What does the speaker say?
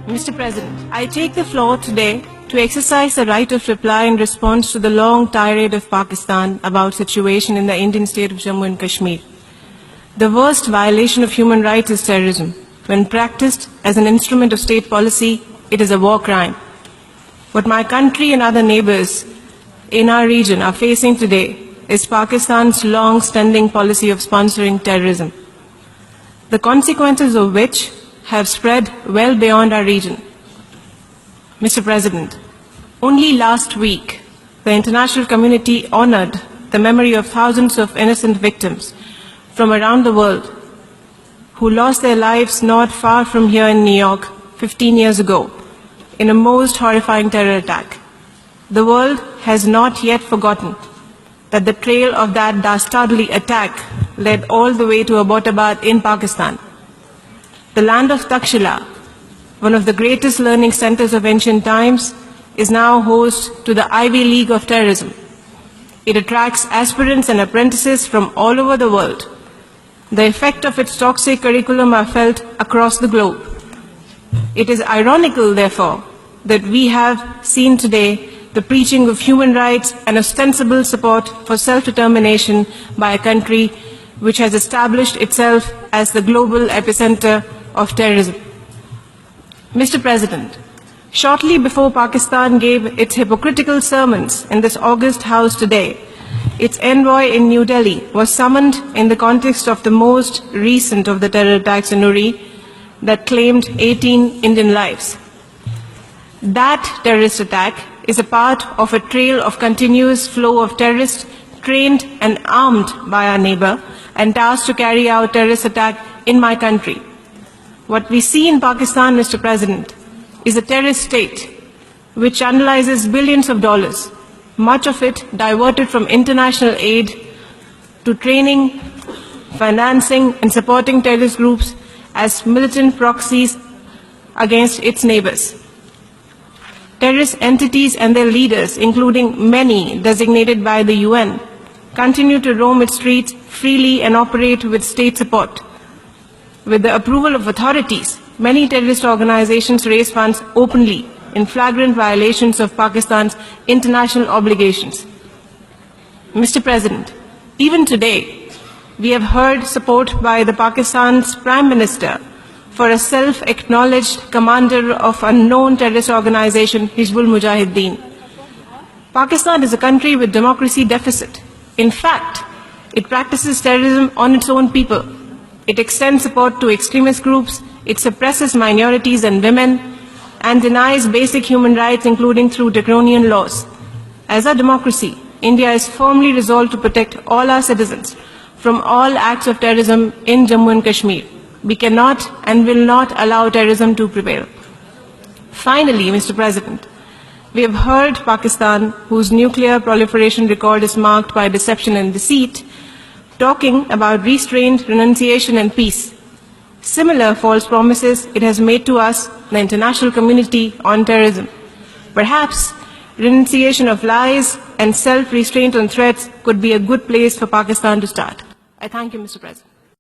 Mr. President, I take the floor today to exercise the right of reply in response to the long tirade of Pakistan about situation in the Indian state of Jammu and Kashmir. The worst violation of human rights is terrorism. When practiced as an instrument of state policy, it is a war crime. What my country and other neighbors in our region are facing today is Pakistan's long-standing policy of sponsoring terrorism, the consequences of which have spread well beyond our region. Mr. President, only last week, the international community honored the memory of thousands of innocent victims from around the world who lost their lives not far from here in New York 15 years ago in a most horrifying terror attack. The world has not yet forgotten that the trail of that dastardly attack led all the way to Abbottabad in Pakistan. The land of Takshila, one of the greatest learning centers of ancient times, is now host to the Ivy League of terrorism. It attracts aspirants and apprentices from all over the world. The effect of its toxic curriculum are felt across the globe. It is ironical, therefore, that we have seen today the preaching of human rights and ostensible support for self-determination by a country which has established itself as the global epicenter of terrorism. Mr. President, shortly before Pakistan gave its hypocritical sermons in this august House today, its envoy in New Delhi was summoned in the context of the most recent of the terror attacks in Uri that claimed 18 Indian lives. That terrorist attack is a part of a trail of continuous flow of terrorists trained and armed by our neighbor and tasked to carry out terrorist attack in my country. What we see in Pakistan, Mr. President, is a terrorist state which channelizes billions of dollars, much of it diverted from international aid to training, financing and supporting terrorist groups as militant proxies against its neighbors. Terrorist entities and their leaders, including many designated by the UN, continue to roam its streets freely and operate with state support. With the approval of authorities, many terrorist organizations raise funds openly in flagrant violations of Pakistan's international obligations. Mr. President, even today, we have heard support by the Pakistan's Prime Minister for a self-acknowledged commander of a known terrorist organization, Hizbul Mujahideen. Pakistan is a country with democracy deficit. In fact, it practices terrorism on its own people. It extends support to extremist groups, it suppresses minorities and women, and denies basic human rights, including through draconian laws. As a democracy, India is firmly resolved to protect all our citizens from all acts of terrorism in Jammu and Kashmir. We cannot and will not allow terrorism to prevail. Finally, Mr. President, we have heard Pakistan, whose nuclear proliferation record is marked by deception and deceit, talking about restraint, renunciation and peace. Similar false promises it has made to us, the international community, on terrorism. Perhaps renunciation of lies and self-restraint on threats could be a good place for Pakistan to start. I thank you, Mr. President.